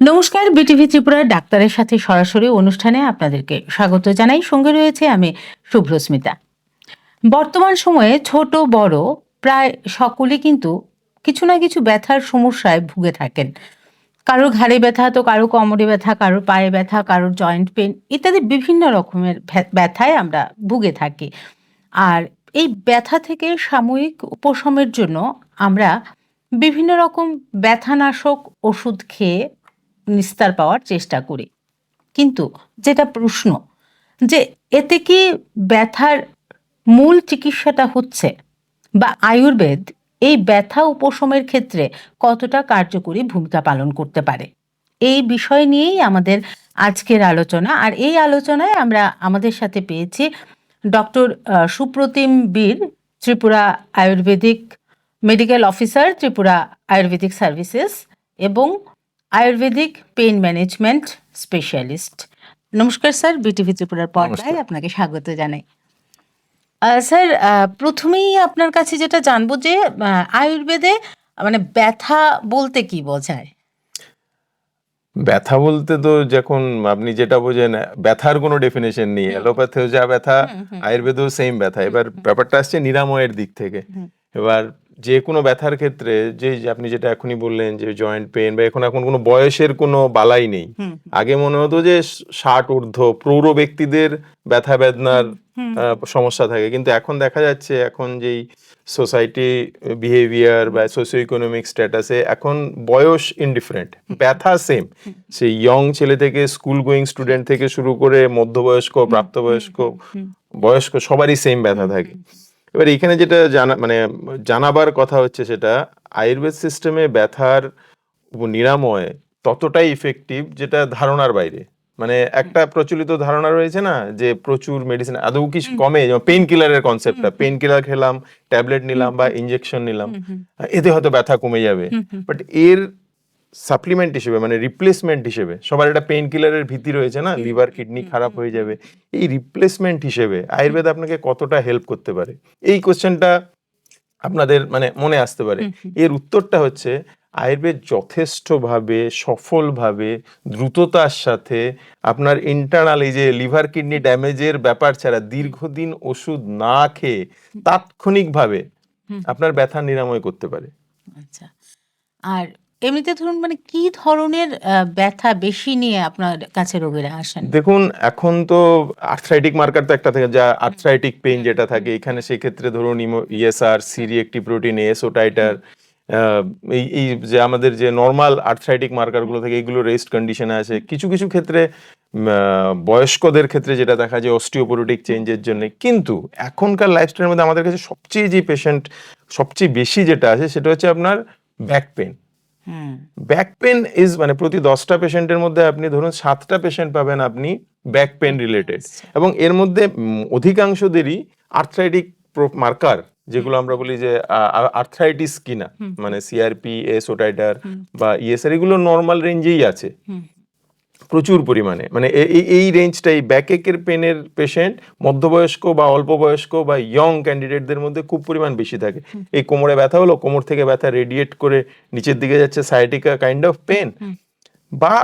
নমস্কার, বিটিভি ত্রিপুরার ডাক্তারের সাথে সরাসরি অনুষ্ঠানে আপনাদেরকে স্বাগত জানাই। সঙ্গে রয়েছে আমি শুভ্রস্মিতা। বর্তমান সময়ে ছোট বড় প্রায় সকলে কিন্তু কিছু না কিছু ব্যথার সমস্যায় ভুগে থাকেন। কারোর ঘাড়ে ব্যথা, তো কারো কোমরে ব্যথা, কারোর পায়ে ব্যথা, কারোর জয়েন্ট পেন ইত্যাদি বিভিন্ন রকমের ব্যথায় আমরা ভুগে থাকি। আর এই ব্যথা থেকে সাময়িক উপশমের জন্য আমরা বিভিন্ন রকম ব্যথানাশক ওষুধ খেয়ে নিস্তার পাওয়ার চেষ্টা করি। কিন্তু যেটা প্রশ্ন, যে এতে কি ব্যথার মূল চিকিৎসাটা হচ্ছে, বা আয়ুর্বেদ এই ব্যথা উপশমের ক্ষেত্রে কতটা কার্যকরী ভূমিকা পালন করতে পারে, এই বিষয় নিয়েই আমাদের আজকের আলোচনা। আর এই আলোচনায় আমরা আমাদের সাথে পেয়েছি ডক্টর সুপ্রতিম বীর, Tripura Ayurvedic medical officer, Tripura Ayurvedic services এবং আয়ুর্বেদিক পেইন ম্যানেজমেন্ট স্পেশালিস্ট। নমস্কার স্যার, বিটিভি ত্রিপুরার পর্দায় আপনাকে স্বাগত জানাই। স্যার, প্রথমেই আপনার কাছে যেটা জানবো যে আয়ুর্বেদে মানে ব্যথা বলতে কি বোঝায়? ব্যথা বলতে তো যখন আপনি যেটা বোঝেন, ব্যথার কোনো ডেফিনেশন নেই। অ্যালোপ্যাথিও যা ব্যথা, আয়ুর্বেদেও সেম ব্যথা। এবার ব্যাপারটা আসছে নিরাময়ের দিক থেকে। এবার যে কোনো ব্যথার ক্ষেত্রে যে আপনি যেটা এখনই বললেন যে জয়েন্ট পেন, বা এখন কোনো বয়সের কোনো বালাই নেই। আগে মনে হতো যে 60 ঊর্ধ্ব প্রৌঢ় ব্যক্তিদের ব্যথা বেদনার সমস্যা থাকে, কিন্তু এখন দেখা যাচ্ছে এখন যেই সোসাইটি বিহেভিয়ার বা সোশিও ইকোনমিক স্ট্যাটাসে এখন বয়স ইনডিফারেন্ট, ব্যথা সেম। সেই ইয়ং ছেলে থেকে স্কুল গোয়িং স্টুডেন্ট থেকে শুরু করে মধ্যবয়স্ক, প্রাপ্তবয়স্ক, বয়স্ক সবারই সেম ব্যথা থাকে। এবার এখানে যেটা জানাবার কথা হচ্ছে, সেটা আয়ুর্বেদ সিস্টেমে ব্যথার নিরাময় ততটাই ইফেক্টিভ যেটা ধারণার বাইরে। মানে একটা প্রচলিত ধারণা রয়েছে না, যে প্রচুর মেডিসিন আদৌ কি কমে, যেমন পেইন কিলারের কনসেপ্টটা, পেইন কিলার খেলাম, ট্যাবলেট নিলাম বা ইনজেকশন নিলাম, এতে হয়তো ব্যথা কমে যাবে। বাট এর সাপ্লিমেন্ট হিসেবে, মানে রিপ্লেসমেন্ট হিসেবে, সবার একটা পেইন কিলারের ভীতি রয়েছে না, লিভার কিডনি খারাপ হয়ে যাবে, এই রিপ্লেসমেন্ট হিসেবে আয়ুর্বেদ আপনাকে কতটা হেল্প করতে পারে, এই কোশ্চেনটা আপনাদের মনে আসতে পারে। এর উত্তরটা হচ্ছে, আয়ুর্বেদ যথেষ্টভাবে সফলভাবে দ্রুততার সাথে আপনার ইন্টারনাল এই যে লিভার কিডনি ড্যামেজের ব্যাপার ছাড়া দীর্ঘদিন ওষুধ না খেয়ে তাৎক্ষণিকভাবে আপনার ব্যথা নিরাময় করতে পারে। আচ্ছা, আর এমনিতে ধরুন কি ধরনের ব্যথা বেশি নিয়ে আপনার কাছে রোগীরা আসেন? দেখুন, এখন তো আর্থ্রাইটিক মার্কার তো একটা থাকে, যা আর্থ্রাইটিক পেইন যেটা থাকে এখানে, সেই ক্ষেত্রে ধরুন ইএসআর, সিরিএক্টিভ প্রোটিন, এসও টাইটার, এই যে আমাদের যে নর্মাল আর্থ্রাইটিক মার্কারগুলো থাকে, এগুলো রেস্ট কন্ডিশনে আছে। কিছু কিছু ক্ষেত্রে বয়স্কদের ক্ষেত্রে যেটা দেখা যায় অস্টিওপোরোটিক চেঞ্জের জন্য। কিন্তু এখনকার লাইফস্টাইলের মধ্যে আমাদের কাছে সবচেয়ে যে পেশেন্ট সবচেয়ে বেশি যেটা আছে, সেটা হচ্ছে আপনার back pain. Back pain is প্রতি 10টা পেশেন্টের মধ্যে আপনি ধরুন 7টা পেশেন্ট পাবেন আপনি ব্যাক পেন রিলেটেড, এবং এর মধ্যে অধিকাংশদেরই আর্থ্রাইটিক মার্কার, যেগুলো আমরা বলি যে আর্থ্রাইটিস কিনা, মানে সিআরপি, এসোটাইটার বা ইএসআর, এগুলো নর্মাল রেঞ্জেই আছে প্রচুর পরিমাণে। এই রেঞ্জটাই ব্যাকের পেনের পেশেন্ট মধ্যবয়স্ক বা অল্প বয়স্ক বা ইয়ং ক্যান্ডিডেটদের মধ্যে খুব পরিমাণ বেশি থাকে। এই কোমরে ব্যথা হলো, কোমর থেকে ব্যথা রেডিয়েট করে নিচের দিকে যাচ্ছে, সায়াটিকা কাইন্ড অফ পেন, বা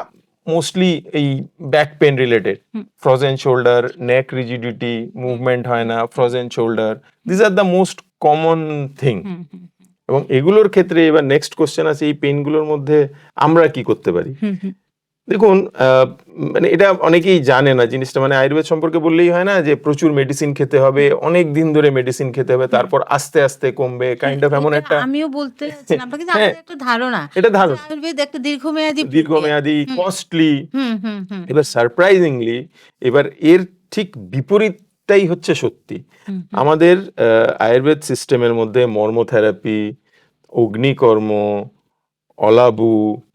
মোস্টলি এই back pain related, frozen shoulder, neck rigidity, movement হয় না, frozen shoulder, this are the most common thing. এবং এগুলোর ক্ষেত্রে এবার নেক্সট কোশ্চেন আছে, এই পেনগুলোর মধ্যে আমরা কি করতে পারি। দেখুন, এটা অনেকেই জানে না জিনিসটা। আয়ুর্বেদ সম্পর্কে বললেই হয় না যে প্রচুর মেডিসিন খেতে হবে, অনেক দিন ধরে মেডিসিন খেতে হবে, তারপর আস্তে আস্তে কমবে, কাইন্ড অফ এমন একটা, আমিও বলতে চাচ্ছিলাম আপনাকে যে আমাদের একটা ধারণা, এটা ধারণা আয়ুর্বেদ একটা দীর্ঘমেয়াদী কস্টলি। এবার সারপ্রাইজিংলি এবার এর ঠিক বিপরীতটাই হচ্ছে সত্যি। আমাদের আয়ুর্বেদ সিস্টেমের মধ্যে মর্মোথেরাপি, অগ্নিকর্ম, অলাবু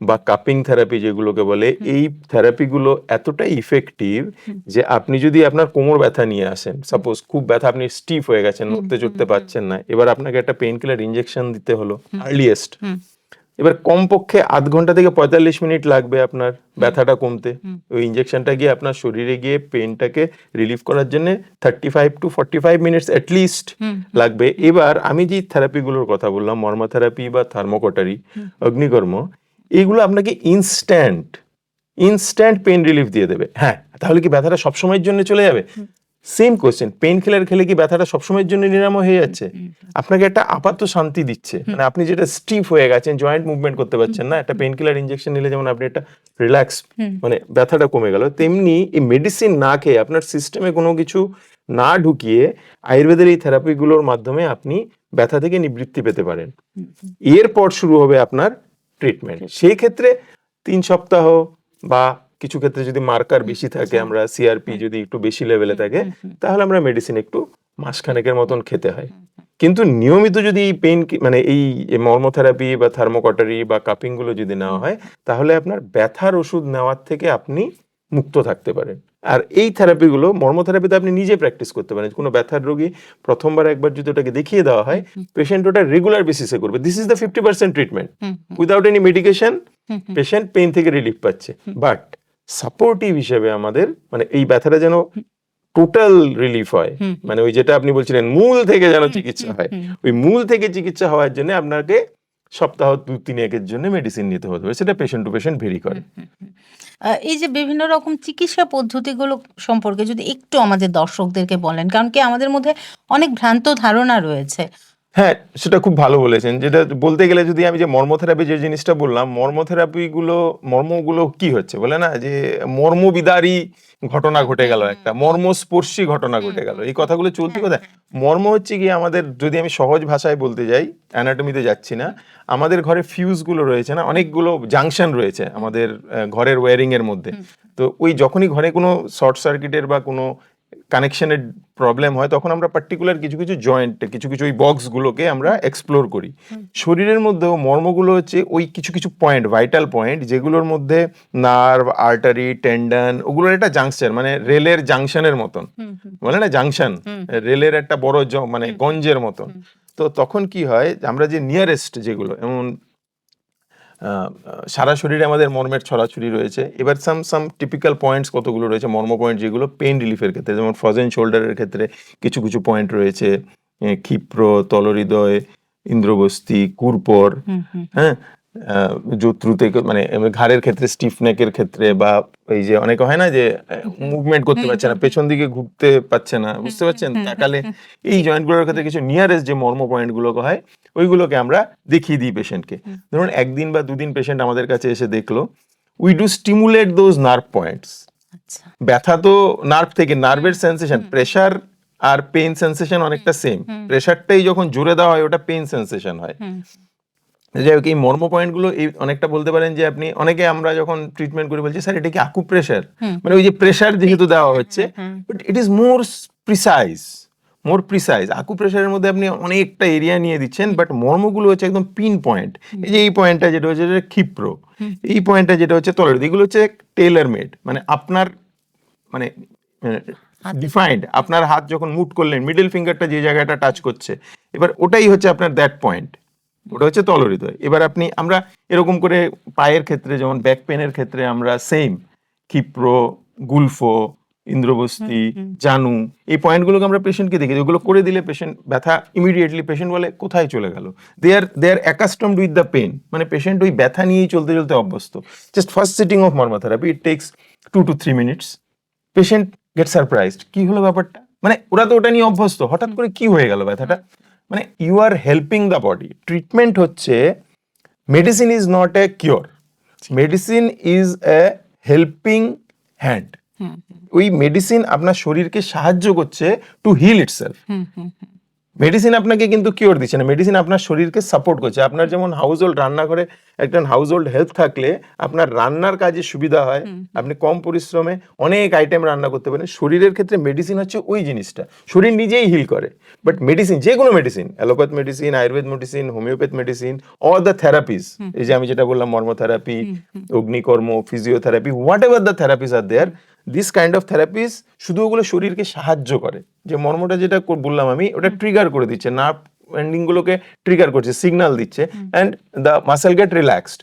বা কাপিং থেরাপি যেগুলোকে বলে, এই থেরাপিগুলো এতটাই ইফেক্টিভ যে আপনি যদি আপনার কোমর ব্যথা নিয়ে আসেন, সাপোজ খুব ব্যথা, আপনি স্টিফ হয়ে গেছেন, নড়তে চড়তে পারছেন না, এবার আপনাকে একটা পেইন কিলার ইনজেকশন দিতে হলো আর্লিয়েস্ট, এবার কমপক্ষে 0.5 ঘন্টা থেকে 45 মিনিট লাগবে আপনার ব্যথাটা কমতে। ওই ইনজেকশনটা গিয়ে আপনার শরীরে গিয়ে পেইনটাকে রিলিফ করার জন্য 35 to 45 মিনিটস অ্যাটলিস্ট লাগবে। এবার আমি যে থেরাপিগুলোর কথা বললাম, মর্মোথেরাপি বা থার্মোকটারি, অগ্নিকর্ম, এইগুলো আপনাকে ইনস্ট্যান্ট ইনস্ট্যান্ট পেইন রিলিফ দিয়ে দেবে। হ্যাঁ, তাহলে কি ব্যথাটা সবসময়ের জন্য চলে যাবে? সেম কোয়েশ্চেন, পেইন কিলার খেলে কি ব্যথাটা সবসময়ের জন্য নিরাময় হয়ে যাচ্ছে? আপনাকে একটা আপাতত শান্তি দিচ্ছে, মানে আপনি যেটা স্টিফ হয়ে গেছেন, জয়েন্ট মুভমেন্ট করতে পারছেন না, একটা পেইন কিলার ইনজেকশন নিলে যেমন আপনি একটা রিল্যাক্স, মানে ব্যথাটা কমে গেল, তেমনি এই মেডিসিন না খেয়ে আপনার সিস্টেমে কোনো কিছু না ঢুকিয়ে আয়ুর্বেদের এই থেরাপিগুলোর মাধ্যমে আপনি ব্যথা থেকে নিবৃত্তি পেতে পারেন। এরপর শুরু হবে আপনার ট্রিটমেন্ট। সেই ক্ষেত্রে 3 সপ্তাহ বা কিছু ক্ষেত্রে যদি মার্কার বেশি থাকে, আমরা সিআরপি যদি একটু বেশি লেভেলে থাকে, তাহলে আমরা মেডিসিন একটু মাসখানেকের মতন খেতে হয়। কিন্তু নিয়মিত যদি এই পেইন মানে এই মর্মোথেরাপি বা থার্মোকটারি বা কাপিং গুলো যদি নেওয়া হয়, তাহলে আপনার ব্যথার ওষুধ নেওয়ার থেকে আপনি মুক্ত থাকতে পারেন। আর এই থেরাপিগুলো, মর্মোথেরাপিতে আপনি নিজে প্র্যাকটিস করতে পারেন। কোনো ব্যথার রোগী প্রথমবার একবার যদি ওটাকে দেখিয়ে দেওয়া হয়, পেশেন্ট ওটা রেগুলার বেসিসে করবে। This is the 50% treatment. Without any medication patient pain থেকে রিলিফ পাচ্ছে। বাট সাপোর্টিভ হিসেবে আমাদের, মানে এই ব্যথাটা যেন টোটাল রিলিফ হয়, মানে ওই যেটা আপনি বলছিলেন মূল থেকে যেন চিকিৎসা হয়, ওই মূল থেকে চিকিৎসা হওয়ার জন্য আপনাকে সপ্তাহ 2-3 জন্য মেডিসিন নিতে হতে পারে। সেটা পেশেন্ট টু পেশেন্ট ভেরি করে। এই যে বিভিন্ন রকম চিকিৎসা পদ্ধতিগুলো সম্পর্কে যদি একটু আমাদের দর্শকদেরকে বলেন, কারণ কি আমাদের মধ্যে অনেক ভ্রান্ত ধারণা রয়েছে। হ্যাঁ, সেটা খুব ভালো বলেছেন। যেটা বলতে গেলে, যদি আমি যে মর্মোথেরাপি যে জিনিসটা বললাম, মর্মগুলো কি হচ্ছে বলে না, যে মর্মবিদারী ঘটনা ঘটে গেল, একটা মর্মস্পর্শী ঘটনা ঘটে গেল, এই কথাগুলো চলতি কথা। মর্ম হচ্ছে কি আমাদের, যদি আমি সহজ ভাষায় বলতে যাই, অ্যানাটমিতে যাচ্ছি না, আমাদের ঘরে ফিউজ গুলো রয়েছে না, অনেকগুলো জাংশন রয়েছে আমাদের ঘরের ওয়্যারিং এর মধ্যে। তো ওই যখনই ঘরে কোনো শর্ট সার্কিটের বা কোনো কানেকশনের প্রবলেম হয়, তখন আমরা পার্টিকুলার কিছু কিছু জয়েন্ট, কিছু কিছু ওই বক্সগুলোকে আমরা এক্সপ্লোর করি। শরীরের মধ্যেও মর্মগুলো হচ্ছে ওই কিছু কিছু পয়েন্ট, ভাইটাল পয়েন্ট, যেগুলোর মধ্যে নার্ভ, আর্টারি, টেন্ডন, ওগুলোর একটা জাংশন, মানে রেলের জাংশনের মতন, বলে না জাংশন, রেলের একটা বড় মানে গঞ্জের মতন। তো তখন কি হয়, আমরা যে নিয়ারেস্ট যেগুলো, এমন সারা শরীরে আমাদের মর্মের ছড়াছড়ি রয়েছে। এবার সাম টিপিক্যাল পয়েন্টস কতগুলো রয়েছে, মর্ম পয়েন্ট, যেগুলো পেইন রিলিফের ক্ষেত্রে, যেমন ফ্রোজেন শোল্ডারের ক্ষেত্রে কিছু কিছু পয়েন্ট রয়েছে, ক্ষিপ্র, তলহৃদয়, ইন্দ্রবস্তি, কুরপর, হ্যাঁ, যত্রুতে, মানে ঘাড়ের ক্ষেত্রে, স্টিফ নেকের ক্ষেত্রে, বা এই যে অনেকে হয় না যে মুভমেন্ট করতে পারছে না, পেছন দিকে ঘুরতে পারছে না, বুঝতে পারছেন, তাকালে, এই জয়েন্টগুলোর ক্ষেত্রে কিছু নিয়ারেস্ট যে মর্ম পয়েন্টগুলো হয়, ওইগুলোকে আমরা দেখিয়ে দিই পেশেন্টকে। ধরুন 1 দিন বা 2 দিন পেশেন্ট আমাদের কাছে এসে দেখলো, we do stimulate those nerve points. ব্যথা তো নার্ভ থেকে, নার্ভের সেন্সেশন, প্রেসার আর পেইন সেন্সেশন অনেকটা সেম। প্রেসারটাই যখন জোরে দেওয়া হয়, ওটা পেইন সেন্সেশন হয়। যাই হোক, এই মর্ম পয়েন্টগুলো এই অনেকটা বলতে পারেন যে, আপনি অনেকে, আমরা যখন ট্রিটমেন্ট করি বলছি, স্যার এটা কি আকুপ্রেশার, মানে ওই যে প্রেসার যেহেতু দেওয়া হচ্ছে, but it is more precise. আকুপ্রেশারের মধ্যে আপনি অনেকটা এরিয়া নিয়ে দিচ্ছেন, বাট মর্মগুলো হচ্ছে একদম পিন পয়েন্ট। এই যে এই পয়েন্টটা যেটা হচ্ছে ক্ষিপ্র, এই পয়েন্টটা যেটা হচ্ছে তলহৃদ, এগুলো হচ্ছে টেইলার মেড, মানে আপনার, মানে ডিফাইন্ড, আপনার হাত যখন মুভ করলেন, মিডল ফিঙ্গারটা যে জায়গাটা টাচ করছে, এবার ওটাই হচ্ছে আপনার দ্যাট পয়েন্ট, ওটা হচ্ছে তলহৃদয়। এবার আমরা এরকম করে পায়ের ক্ষেত্রে, যেমন ব্যাক পেনের ক্ষেত্রে, আমরা সেম ক্ষিপ্র, গুলফো, ইন্দ্রবস্তি, জানু, এই পয়েন্টগুলোকে আমরা পেশেন্টকে দেখি, ওগুলো করে দিলে পেশেন্ট ব্যথা ইমিডিয়েটলি, পেশেন্ট বলে কোথায় চলে গেল। They are accustomed with the pain, মানে পেশেন্ট ওই ব্যথা নিয়েই চলতে চলতে অভ্যস্ত। Just first sitting of marmatherapy, it takes 2 to 3 minutes। Patient get surprised, কি হলো ব্যাপারটা, মানে ওরা তো ওটা নিয়ে অভ্যস্ত, হঠাৎ করে কি হয়ে গেল ব্যথাটা। মানে you are helping the body. Treatment হচ্ছে, medicine is not a cure, medicine is a helping hand. ওই মেডিসিন আপনার শরীরকে সাহায্য করছে টু হিল ইটসেলফ। মেডিসিন আপনাকে কিন্তু কিওর দিচ্ছে না, মেডিসিন আপনার শরীরকে সাপোর্ট করছে। আপনার যেমন হাউস হোল্ড, রান্নাঘরে একজন হাউস হোল্ড হেল্প থাকলে আপনার রান্নার কাজে সুবিধা হয়, আপনি কম পরিশ্রমে অনেক আইটেম রান্না করতে পারেন। শরীরের ক্ষেত্রে মেডিসিন হচ্ছে ওই জিনিসটা, শরীর নিজেই হিল করে। বাট মেডিসিন, যে কোনো medicine, allopath medicine, Ayurveda medicine, homeopath medicine, all the therapies, এই যে আমি যেটা বললাম, marmatherapy, agnikarma, physiotherapy, whatever the therapies are there, this kind of therapies শুধু ওগুলো শরীরকে সাহায্য করে। যে মর্মটা যেটা বললাম আমি, ওটা ট্রিগার করে দিচ্ছে, নার্ভ এন্ডিং গুলোকে ট্রিগার করছে, সিগন্যাল দিচ্ছে, and the muscle get relaxed.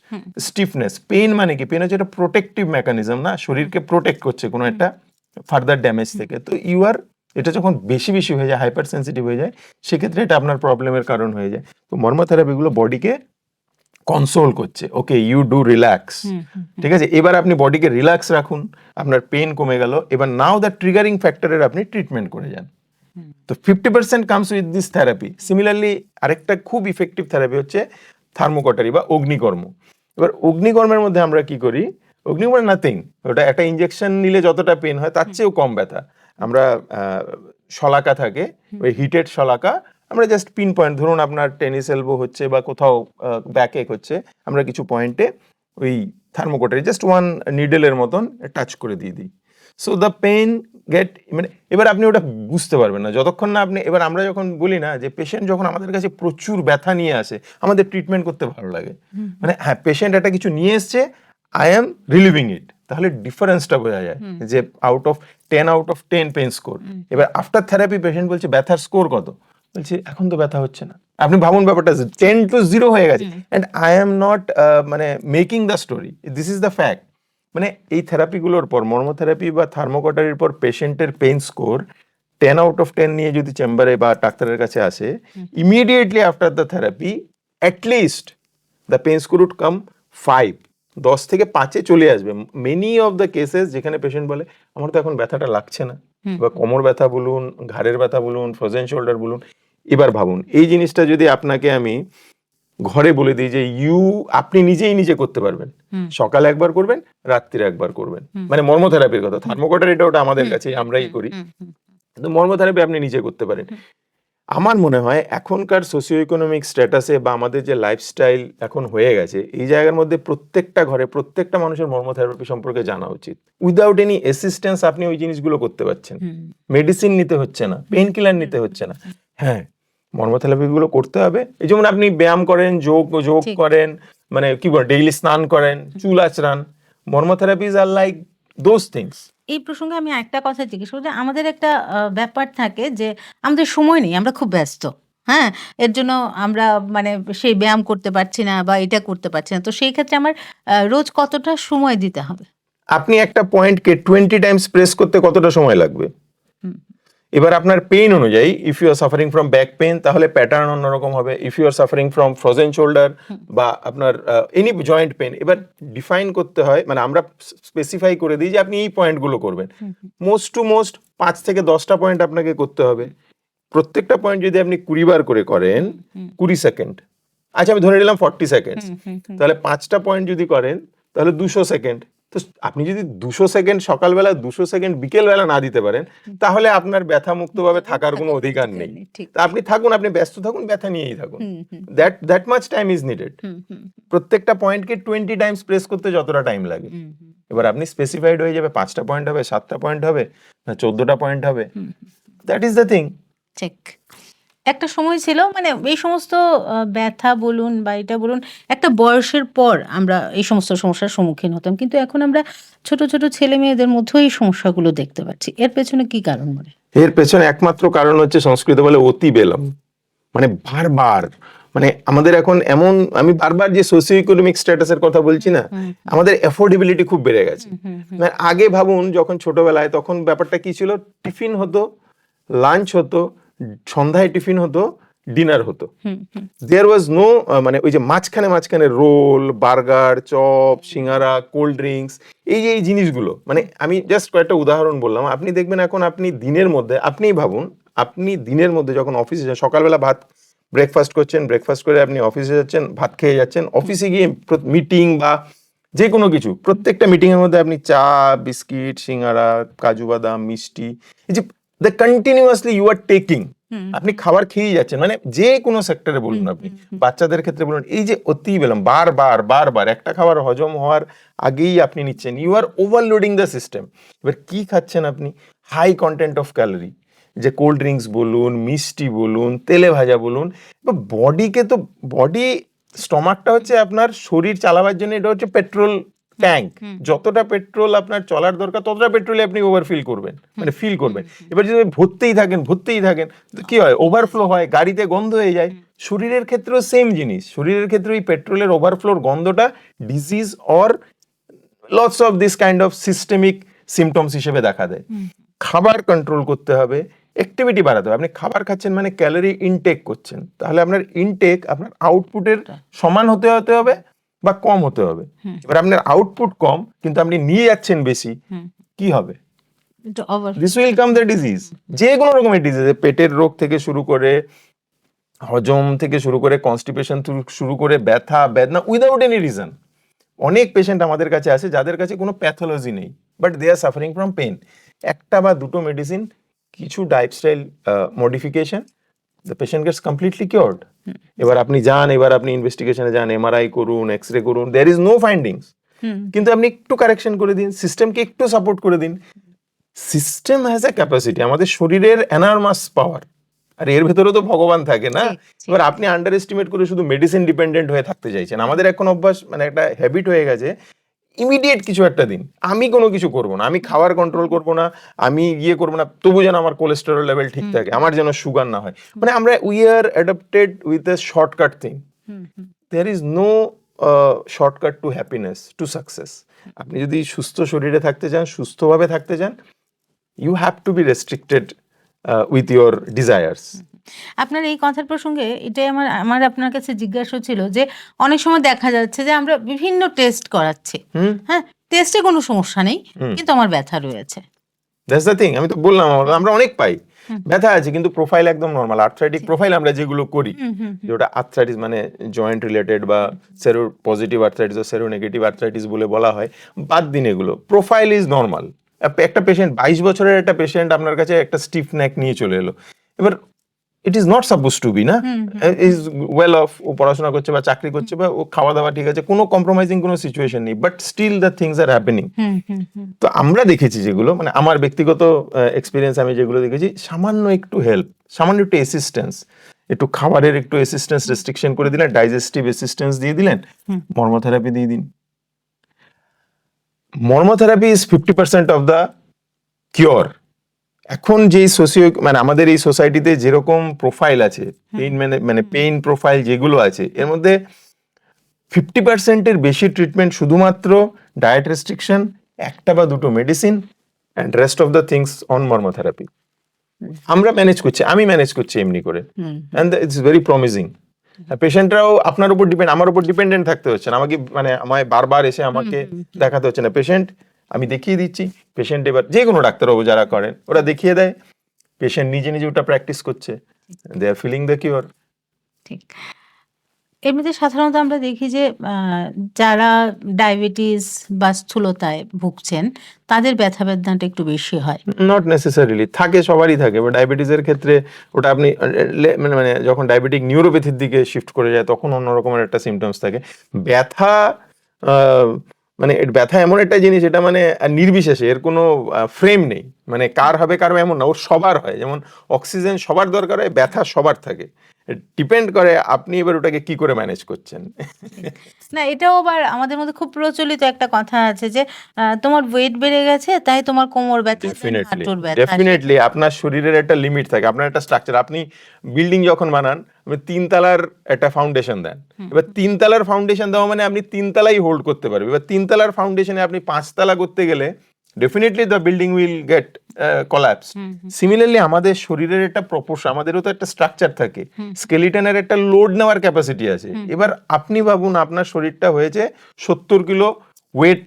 Stiffness, pain মানে কি, পেইন হচ্ছে একটা প্রোটেক্টিভ মেকানিজম, না, শরীরকে প্রোটেক্ট করছে কোনো একটা ফার্দার ড্যামেজ থেকে। তো এটা যখন বেশি বেশি হয়ে যায়, হাইপার সেন্সিটিভ হয়ে যায়, সেক্ষেত্রে এটা আপনার প্রবলেমের কারণ হয়ে যায়। তো মর্মোথেরাপিগুলো বডিকে কনসোল করছে, ওকে ইউ ডু রিল্যাক্স, ঠিক আছে, এবার আপনি বডিকে রিল্যাক্স রাখুন, আপনার পেন কমে গেল, এবার নাও দ্য ট্রিগারিং ফ্যাক্টরের আপনি ট্রিটমেন্ট করে যান। তো 50% comes with this therapy. Similarly আরেকটা খুব ইফেক্টিভ থেরাপি হচ্ছে থার্মোকটারি বা অগ্নিকর্ম। এবার অগ্নিকর্মের মধ্যে আমরা কি করি, অগ্নিকর্ম নাথিং, ওটা একটা ইনজেকশন নিলে যতটা পেন হয় তার চেয়েও কম ব্যথা। আমরা শলাকা থাকে, ওই হিটেড শলাকা, আমরা জাস্ট পিন পয়েন্ট, ধরুন আপনার টেনিস এলবো হচ্ছে বা কোথাও ব্যাক এক হচ্ছে, আমরা কিছু পয়েন্টে ওই থার্মোকটারি জাস্ট ওয়ান নিডেলের মতন টাচ করে দিয়ে দিই। সো দ্য পেন গেট, মানে এবার আপনি ওটা বুঝতে পারবেন না যতক্ষণ না আপনি, এবার আমরা যখন বলি না যে পেশেন্ট যখন আমাদের কাছে প্রচুর ব্যথা নিয়ে আসে, আমাদের ট্রিটমেন্ট করতে ভালো লাগে, মানে হ্যাঁ পেশেন্ট একটা কিছু নিয়ে এসছে, আই এম রিলিভিং ইট, তাহলে ডিফারেন্সটা বোঝা যায় যে আউট অফ 10 পেন স্কোর। এবার আফটার থেরাপি পেশেন্ট বলছে ব্যথার স্কোর কত, বলছে এখন তো ব্যথা হচ্ছে না। আপনি ভাবুন ব্যাপারটা 10 to 0 হয়ে গেছে, অ্যান্ড আই এম নট মানে making the story, this is the fact. মানে এই থেরাপিগুলোর পর, মর্মোথেরাপি বা থার্মোকটারির পর পেশেন্টের পেন স্কোর 10 নিয়ে যদি চেম্বারে বা ডাক্তারের কাছে আসে, immediately after the therapy at least the pain score would come 5, 10 থেকে 5-এ চলে আসবে। মেনি অফ দ্য কেসেস যেখানে পেশেন্ট বলে আমার তো এখন ব্যথাটা লাগছে না, বা কোমর ব্যথা বলুন, ঘাড়ের ব্যথা বলুন, ফ্রোজেন শোল্ডার বলুন, এবার ভাবুন এই জিনিসটা যদি আপনাকে আমি ঘরে বলে দিই যে আপনি নিজে করতে পারবেন, সকালে একবার করবেন, রাত্রিরে একবার করবেন, মানে মর্মোথেরাপির কথা, থার্মোকটারিটা ওটা আমাদের কাছে আমরাই করি, কিন্তু মর্মোথেরাপি আপনি নিজে করতে পারেন। আমার মনে হয় এখনকার সোশিও ইকোনমিক স্ট্যাটাসে বা আমাদের যে লাইফস্টাইল এখন হয়ে গেছে, এই জায়গার মধ্যে প্রত্যেকটা ঘরে প্রত্যেকটা মানুষের মর্মোথেরাপি সম্পর্কে জানা উচিত। উইদাউট এনি অ্যাসিস্ট্যান্স আপনি ওই জিনিসগুলো করতে পারছেন, মেডিসিন নিতে হচ্ছে না, পেন কিলার নিতে হচ্ছে না। হ্যাঁ, মর্মোথেরাপি গুলো করতে হবে। এই যেমন আপনি ব্যায়াম করেন, যোগ করেন, মানে কি বলে ডেইলি স্নান করেন, চুল আঁচড়ান, মর্মোথেরাপিজ আর লাইক দোজ থিংস। এই প্রসঙ্গে আমি একটা কথা জিজ্ঞেস করবো যে আমাদের একটা ব্যাপার থাকে যে আমাদের সময় নেই, আমরা খুব ব্যস্ত, হ্যাঁ, এর জন্য আমরা মানে সেই ব্যায়াম করতে পারছি না বা এটা করতে পারছি না। তো সেই ক্ষেত্রে আমার রোজ কতটা সময় দিতে হবে? আপনি একটা পয়েন্টকে 20 টাইমস প্রেস করতে কতটা সময় লাগবে? এবার আপনার পেইন অনুযায়ী, if you are suffering from back pain তাহলে প্যাটার্ন অন্যরকম হবে, if you are suffering from frozen shoulder বা আপনার এনি জয়েন্ট পেইন, এবার ডিফাইন করতে হয়, মানে আমরা স্পেসিফাই করে দিই যে আপনি এই পয়েন্টগুলো করবেন। মোস্ট টু মোস্ট 5 থেকে 10টা পয়েন্ট আপনাকে করতে হবে। প্রত্যেকটা পয়েন্ট যদি আপনি 20 বার করে করেন, 20 সেকেন্ড, আচ্ছা আমি ধরে নিলাম 40 সেকেন্ড, তাহলে 5টা পয়েন্ট যদি করেন তাহলে 200 সেকেন্ড। তো আপনি যদি 200 সেকেন্ড সকালবেলা, 200 সেকেন্ড বিকেলবেলা না দিতে পারেন, তাহলে আপনার ব্যথা মুক্তভাবে থাকার কোনো অধিকার নেই। তা আপনি থাকুন, আপনি ব্যস্ত থাকুন, ব্যথা নিয়েই থাকুন, that much time is needed. প্রত্যেকটা পয়েন্টকে 20 টাইমস প্রেস করতে যতটা টাইম লাগে, এবার আপনি স্পেসিফাইড হয়ে যাবে 5টা পয়েন্ট হবে, 7টা পয়েন্ট হবে, না 14টা পয়েন্ট হবে, দ্যাট ইজ দ্য থিং। ঠিক। একটা সময় ছিল মানে এই সমস্ত ব্যথা বলুন বা এটা বলুন, একটা বয়সের পর আমরা এই সমস্ত সমস্যার সম্মুখীন হতাম, কিন্তু এখন আমরা ছোট ছোট ছেলে মেয়েদের মধ্যেও এই সমস্যাগুলো দেখতে পাচ্ছি। এর পেছনে কি কারণ মনে? এর পেছনে একমাত্র কারণ হচ্ছে সংস্কৃত বলে অতি বেলম, মানে বারবার, মানে আমাদের এখন এমন, আমি বারবার যে সোশিও ইকোনমিক স্ট্যাটাসের কথা বলছি না, আমাদের অ্যাফোর্ডেবিলিটি খুব বেড়ে গেছে। মানে আগে ভাবুন যখন ছোটবেলায়, তখন ব্যাপারটা কি ছিল, টিফিন হতো, লাঞ্চ হতো, সন্ধ্যায় টিফিন হতো, ডিনার হতো, দেয়ার ওয়াজ নো মানে ওই যে মাঝখানে রোল, বার্গার, চপ, সিঙ্গারা, কোল্ড ড্রিঙ্কস, এই জিনিসগুলো, মানে আমি জাস্ট কয়েকটা উদাহরণ বললাম। আপনি দেখবেন এখন আপনি দিনের মধ্যে, আপনিই ভাবুন, আপনি দিনের মধ্যে যখন অফিসে যান, সকালবেলা ভাত ব্রেকফাস্ট করছেন, ব্রেকফাস্ট করে আপনি অফিসে যাচ্ছেন, ভাত খেয়ে যাচ্ছেন, অফিসে গিয়ে মিটিং বা যে কোনো কিছু, প্রত্যেকটা মিটিং এর মধ্যে আপনি চা, বিস্কিট, সিঙ্গারা, কাজু বাদাম, মিষ্টি, এই যে the continuously you are taking, আপনি খাবার খেয়েই যাচ্ছেন, মানে যে কোনো সেক্টরে বলুন, আপনি বাচ্চাদের ক্ষেত্রে বলুন, এই যে অতি বেলম, বারবার একটা খাবার হজম হওয়ার আগেই আপনি নিচ্ছেন, you are overloading the system. এবার কি খাচ্ছেন আপনি? হাই কন্টেন্ট অফ ক্যালোরি, যে কোল্ড ড্রিঙ্কস বলুন, মিষ্টি বলুন, তেলে ভাজা বলুন, বডিকে তো, বডি স্টমাকটা হচ্ছে আপনার শরীর চালাবার জন্য, এটা হচ্ছে পেট্রোল ট্যাঙ্ক, যতটা পেট্রোল আপনার চলার দরকার ততটা পেট্রোলে আপনি ওভারফিল করবেন, মানে ফিল করবেন। এবার যদি ভরতেই থাকেন কি হয়, ওভারফ্লো হয়, গাড়িতে গন্ধ হয়ে যায়। শরীরের ক্ষেত্রেও সেম জিনিস, শরীরের ক্ষেত্রে এই পেট্রোলের ওভারফ্লোর গন্ধটা disease or lots of this kind of systemic symptoms হিসেবে দেখা দেয়। খাবার কন্ট্রোল করতে হবে, অ্যাক্টিভিটি বাড়াতে হবে। আপনি খাবার খাচ্ছেন মানে ক্যালোরি ইনটেক করছেন, তাহলে আপনার ইনটেক আপনার আউটপুটের সমান হতে হবে বা কম হতে হবে। এবার আপনার আউটপুট কম কিন্তু আপনি নিয়ে যাচ্ছেন বেশি, কি হবে? This will come the disease. যে কোনো রকমের ডিজিজ, পেটের রোগ থেকে শুরু করে, হজম থেকে শুরু করে, কনস্টিপেশন শুরু করে, ব্যথা বেদনা উইদাউট এনি রিজন। অনেক পেশেন্ট আমাদের কাছে আসে যাদের কাছে কোনো প্যাথোলজি নেই, but they are suffering from pain. একটা বা দুটো মেডিসিন, কিছু lifestyle modification, the patient gets completely cured. এবার আপনি যান, এবার আপনি ইনভেস্টিগেশনে যান, এমআরআই করুন, এক্স-রে করুন, দেয়ার ইজ নো ফাইন্ডিংস। কিন্তু আপনি একটু কারেকশন করে দিন, সিস্টেমকে একটু সাপোর্ট করে দিন। সিস্টেম হ্যাজ এ ক্যাপাসিটি, আমাদের শরীরের এনারমাস পাওয়ার, আর এর ভেতরে তো ভগবান থাকে না। এবার আপনি আন্ডার এস্টিমেট করে শুধু মেডিসিন ডিপেন্ডেন্ট হয়ে থাকতে চাইছেন। আমাদের এখন অভ্যাস, মানে একটা হ্যাবিট হয়ে গেছে, ইমিডিয়েট কিছু একটা দিন, আমি কোনো কিছু করবো না, আমি খাবার কন্ট্রোল করবো না, আমি করবো না, তবু যেন আমার কোলেস্টেরল লেভেল ঠিক থাকে, আমার যেন সুগার না হয়। মানে আমরা we are adapted with a shortcut thing. There is no shortcut to happiness, to success. আপনি যদি সুস্থ শরীরে থাকতে চান, সুস্থভাবে থাকতে চান, you have to be restricted with your desires. আপনার এই কথার প্রসঙ্গে এটাই আমার আপনার কাছে জিজ্ঞাসা ছিল যে অনেক সময় দেখা যাচ্ছে যে আমরা বিভিন্ন টেস্ট করাচ্ছি, হ্যাঁ, টেস্টে কোনো সমস্যা নেই, কিন্তু আমার ব্যথা রয়েছে। That's the thing, আমি তো বললাম আমরা অনেক পাই ব্যথা আছে কিন্তু প্রোফাইল একদম নরমাল। আর্থ্রাইটিক প্রোফাইল আমরা যেগুলো করি, যেটা আর্থ্রাইটিস মানে জয়েন্ট রিলেটেড বা সেরো পজিটিভ আর্থ্রাইটিস ও সেরো নেগেটিভ আর্থ্রাইটিস বলে বলা হয়, বাদ দিন এগুলো, প্রোফাইল ইজ নরমাল। একটা পেশেন্ট, 22 বছরের একটা পেশেন্ট আপনার কাছে একটা স্টিফ নেক নিয়ে চলে এলো। এবার it is not suppose to be না, ইজ ওয়েল অফ, ও পড়াশোনা করছে বা চাকরি করছে বা ও খাওয়া দাওয়া ঠিক আছে, কোনো কম্প্রোমাইজিং কোনো সিচুয়েশন নেই, but still the things are happening. তো আমরা দেখেছি যেগুলো, মানে আমার ব্যক্তিগত এক্সপিরিয়েন্স, আমি যেগুলো দেখেছি, সামান্য একটু হেল্প, সামান্য একটু অ্যাসিস্ট্যান্স, একটু খাবারের একটু অ্যাসিস্ট্যান্স রেস্ট্রিকশন করে দিলেন, ডাইজেস্টিভ অ্যাসিস্ট্যান্স দিয়ে দিলেন, মর্মোথেরাপি দিয়ে দিন। মর্মোথেরাপি ইজ 50% অফ দ্য কিওর। এখন যেই মানে আমাদের এই সোসাইটিতে যেরকম প্রোফাইল আছে, পেইন মানে পেইন প্রোফাইল যেগুলো আছে, এর মধ্যে 50%-এর বেশি ট্রিটমেন্ট শুধুমাত্র ডায়েট রেস্ট্রিকশন, একটা বা দুটো medicine, and rest of the things on marmatherapy. আমরা ম্যানেজ করছি, আমি ম্যানেজ করছি এমনি করে, অ্যান্ড ইটস ভেরি প্রমিজিং। পেশেন্টরাও আপনার উপর আমার উপর ডিপেন্ডেন্ট থাকতে হচ্ছে না, আমাকে মানে আমায় বারবার এসে আমাকে দেখাতে হচ্ছে না। পেশেন্ট আমি দেখিয়ে দিচ্ছি, পেশেন্ট এবার যে কোনো ডাক্তারবাবু যারা করেন ওরা দেখিয়ে দেয়, পেশেন্ট নিজে নিজে ওটা প্র্যাকটিস করছে, দে আর ফিলিং দ্য কিওর। ঠিক। এমনিতে সাধারণত আমরা দেখি যে যারা ডায়াবেটিস বা স্থূলতায় ভুগছেন তাদের ব্যথা বেদনাটা একটু বেশি হয়। নট নেসেসারিলি, থাকে, সবারই থাকে। বা ডায়াবেটিসের ক্ষেত্রে ওটা আপনি মানে যখন ডায়াবেটিক নিউরোপ্যাথির দিকে শিফট করে যায় তখন অন্য রকমের একটা সিমটমস থাকে। ব্যথা মানে ব্যথা এমন একটা জিনিস, এটা মানে নির্বিশেষে, এর কোনো ফ্রেম নেই, মানে কার হবে এমন না, ওর সবার হয়। যেমন অক্সিজেন সবার দরকার হয়, ব্যথা সবার থাকে, ডিপেন্ড করে আপনি এবার ওটাকে কি করে ম্যানেজ করছেন। না, এটাও আবার আমাদের মধ্যে খুব প্রচলিত একটা কথা আছে যে তোমার ওয়েট বেড়ে গেছে তাই তোমার কোমর ব্যথা, হাঁটুর ব্যথা। ডেফিনেটলি আপনার শরীরের একটা লিমিট থাকে, আপনার একটা স্ট্রাকচার। আপনি বিল্ডিং যখন বানান, 3 তলার একটা ফাউন্ডেশন দেন, এবার 3 তলার ফাউন্ডেশন দেওয়া মানে আপনি 3 তলাই হোল্ড করতে পারবেন। এবার 3 তলার ফাউন্ডেশনে আপনি 5 তলা করতে গেলে definitely the building will get collapse. Similarly আমাদের শরীরের একটা প্রপোর্শন, আমাদেরও তো একটা স্ট্রাকচার থাকে, স্কেলিটনের একটা লোড নেওয়ার ক্যাপাসিটি আছে। এবার আপনি ভাবুন আপনার শরীরটা হয়েছে 70 কিলো ওয়েট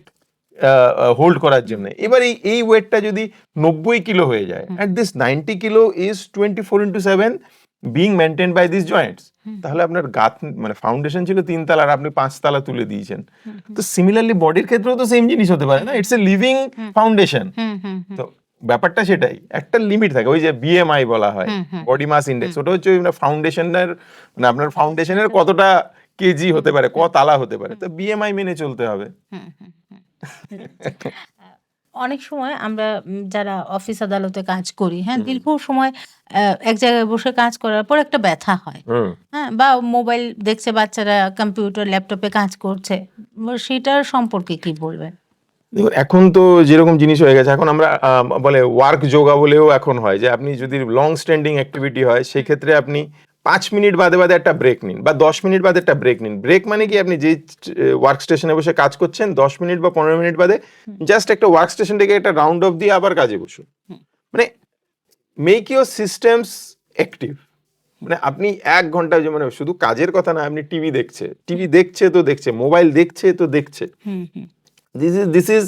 হোল্ড করার জন্য, এবার এই ওয়েটটা যদি 90 কিলো হয়ে যায়, at this 90 kilo is 24/7 being maintain by this joints, তাহলে আপনার গাত মানে ফাউন্ডেশন ছিল 3 তলা আর আপনি 5 তলা তুলে দিয়েছেন। তো সিমিলারলি বডির ক্ষেত্রেও তো সেম জিনিস হতে পারে না, ইটস এ লিভিং ফাউন্ডেশন। তো ব্যাপারটা সেটাই, একটা লিমিট থাকে, ওই যে বিএমআই বলা হয়, বডি মাস ইন্ডেক্স, ওটা হচ্ছে ওই ফাউন্ডেশনের, মানে আপনার ফাউন্ডেশনের কতটা কেজি হতে পারে, ক তালা হতে পারে, তো বিএমআই মেনে চলতে হবে। অনেক সময় আমরা যারা অফিস আদালতে কাজ করি, হ্যাঁ, দীর্ঘ সময় এক জায়গায় বসে কাজ করার পর একটা ব্যথা হয়, হ্যাঁ, বা মোবাইল দেখছে বাচ্চারা, কম্পিউটার ল্যাপটপে কাজ করছে, সেটার সম্পর্কে কি বলবেন? দেখুন এখন তো যেরকম জিনিস হয়ে গেছে, এখন আমরা বলে ওয়ার্ক যোগা বলেও এখন হয়, যে আপনি যদি লং স্ট্যান্ডিং অ্যাক্টিভিটি হয় সেই ক্ষেত্রে আপনি 5 মিনিট বাদে বাদে একটা ব্রেক নিন, বা 10 মিনিট বাদে একটা ব্রেক নিন। ব্রেক মানে কি, আপনি যে ওয়ার্ক স্টেশনে বসে কাজ করছেন 10 মিনিট বা 15 মিনিট বাদে জাস্ট একটা ওয়ার্ক স্টেশন থেকে একটা রাউন্ড অফ দিয়ে আবার কাজে বসুন। মানে মেক ইউর সিস্টেমস অ্যাক্টিভ। মানে আপনি 1 ঘন্টা, যে মানে শুধু কাজের কথা না, আপনি টিভি দেখছে তো দেখছে, মোবাইল দেখছে তো দেখছে, দিস ইজ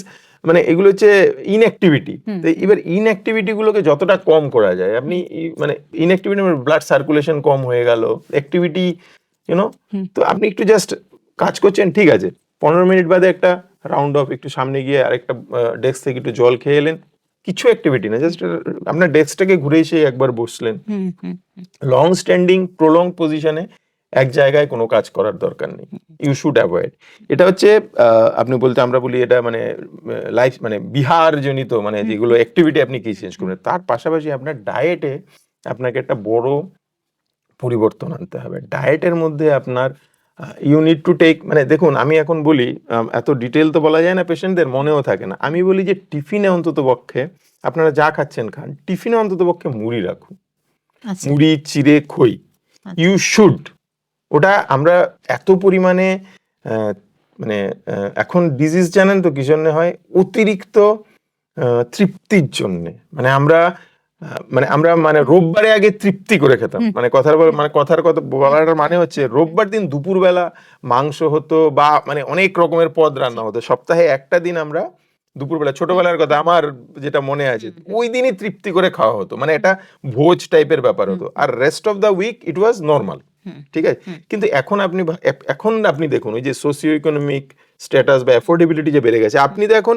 মানে এগুলো হচ্ছে ইনঅ্যাক্টিভিটি। তো এবার ইনঅ্যাক্টিভিটি গুলোকে যতটা কম করা যায়, আপনি মানে ইনঅ্যাক্টিভিটি মানে ব্লাড সার্কুলেশন কম হয়ে গেল, অ্যাক্টিভিটি ইউনো, তো আপনি একটু জাস্ট কাজ করছেন, ঠিক আছে, 15 মিনিট বাদে একটা রাউন্ড অফ, একটু সামনে গিয়ে আরেকটা ডেস্ক থেকে একটু জল খেয়ে এলেন, কিছু অ্যাক্টিভিটি না, জাস্ট আপনার ডেস্কটাকে ঘুরে এসে একবার বসলেন। লং স্ট্যান্ডিং প্রলং পজিশনে এক জায়গায় কোনো কাজ করার দরকার নেই, ইউ শুড অ্যাভয়েড। এটা হচ্ছে আপনি বলতে, আমরা বলি এটা মানে লাইফ মানে বিহার জনিত, মানে যেগুলো অ্যাক্টিভিটি আপনি কি চেঞ্জ করবেন। তার পাশাপাশি আপনার ডায়েটে আপনাকে একটা বড় পরিবর্তন আনতে হবে। ডায়েটের মধ্যে আপনার ইউ নিড টু টেক, মানে দেখুন আমি এখন বলি, এত ডিটেল তো বলা যায় না, পেশেন্টদের মনেও থাকে না, আমি বলি যে টিফিনে অন্তত পক্ষে আপনারা যা খাচ্ছেন খান, টিফিনে অন্তত পক্ষে মুড়ি রাখুন, মুড়ি, চিড়ে, খই, ইউ শুড। ওটা আমরা এত পরিমাণে মানে এখন ডিজিজ জানেন তো কি জন্য হয়, অতিরিক্ত তৃপ্তির জন্যে। মানে আমরা মানে রোববারে আগে তৃপ্তি করে খেতাম, মানে কথার কথা বলার মানে হচ্ছে রোববার দিন দুপুরবেলা মাংস হতো বা মানে অনেক রকমের পদ রান্না হতো, সপ্তাহে একটা দিন আমরা দুপুরবেলা, ছোটবেলার কথা আমার যেটা মনে আছে, ওই দিনই তৃপ্তি করে খাওয়া হতো, মানে এটা ভোজ টাইপের ব্যাপার হতো, আর rest of the week it was normal, ঠিক আছে। কিন্তু এখন আপনি দেখুন, ওই যে সোসিও ইকোনমিক স্ট্যাটাস বা অ্যাফোর্ডেবিলিটি যে বেড়ে গেছে, আপনি তো এখন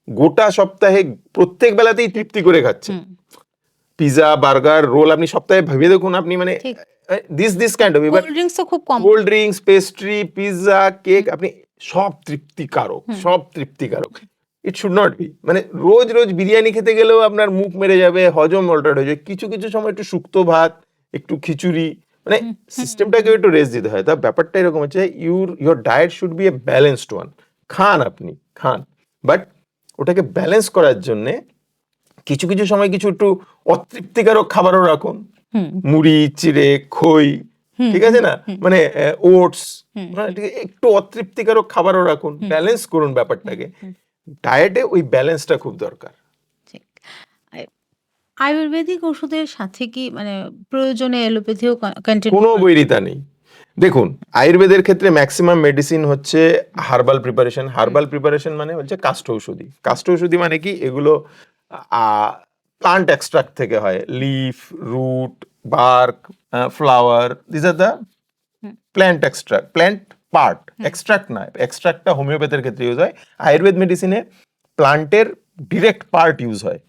গোটা সপ্তাহে প্রত্যেক বেলাতেই তৃপ্তি করে খাচ্ছেন, পিজা, বার্গার, রোল, আপনি সপ্তাহে ভেবে দেখুন, আপনি মানে দিস কাইন্ড অফ, এবার cold drinks, pastry, pizza, cake, আপনি সব তৃপ্তিকারক, ইট শুড নট বি। মানে রোজ রোজ বিরিয়ানি খেতে গেলেও আপনার মুখ মেরে যাবে, হজম অল্টারেট হয়ে যাবে, কিছু কিছু সময় একটু শুক্তো ভাত, একটু খিচুড়ি, মানে সিস্টেমটাকে একটু রেস্ট দিতে হয়। তা ব্যাপারটা এরকম হচ্ছে, your diet should B A balanced one. আপনি খান, বাট ওটাকে ব্যালেন্স করার জন্যে কিছু কিছু সময় কিছু একটু অতৃপ্তিকারক খাবারও রাখুন, মুড়ি, চিড়ে, খই, ঠিক আছে না, মানে ওটস, একটু অতৃপ্তিকারক খাবারও রাখুন, ব্যালেন্স করুন ব্যাপারটাকে। ডায়েটে ওই ব্যালেন্সটা খুব দরকার। আয়ুর্বেদিক ওষুধের সাথে কি মানে প্রয়োজনে এলোপ্যাথিও কন্টিনিউ? কোনো বৈরিতা নেই। দেখুন, আয়ুর্বেদের ক্ষেত্রে ম্যাক্সিমাম মেডিসিন হচ্ছে হার্বাল প্রিপারেশন মানে হচ্ছে কাষ্ঠ ঔষধি মানে কি, এগুলো প্লান্ট এক্সট্রাক্ট থেকে হয়, leaf, root, bark, flower, this are the plant part, extract না, এক্সট্রাক্টটা হোমিওপ্যাথির ক্ষেত্রে ইউজ হয়, আয়ুর্বেদ মেডিসিনে প্লান্টের ডিরেক্ট পার্ট ইউজ হয়।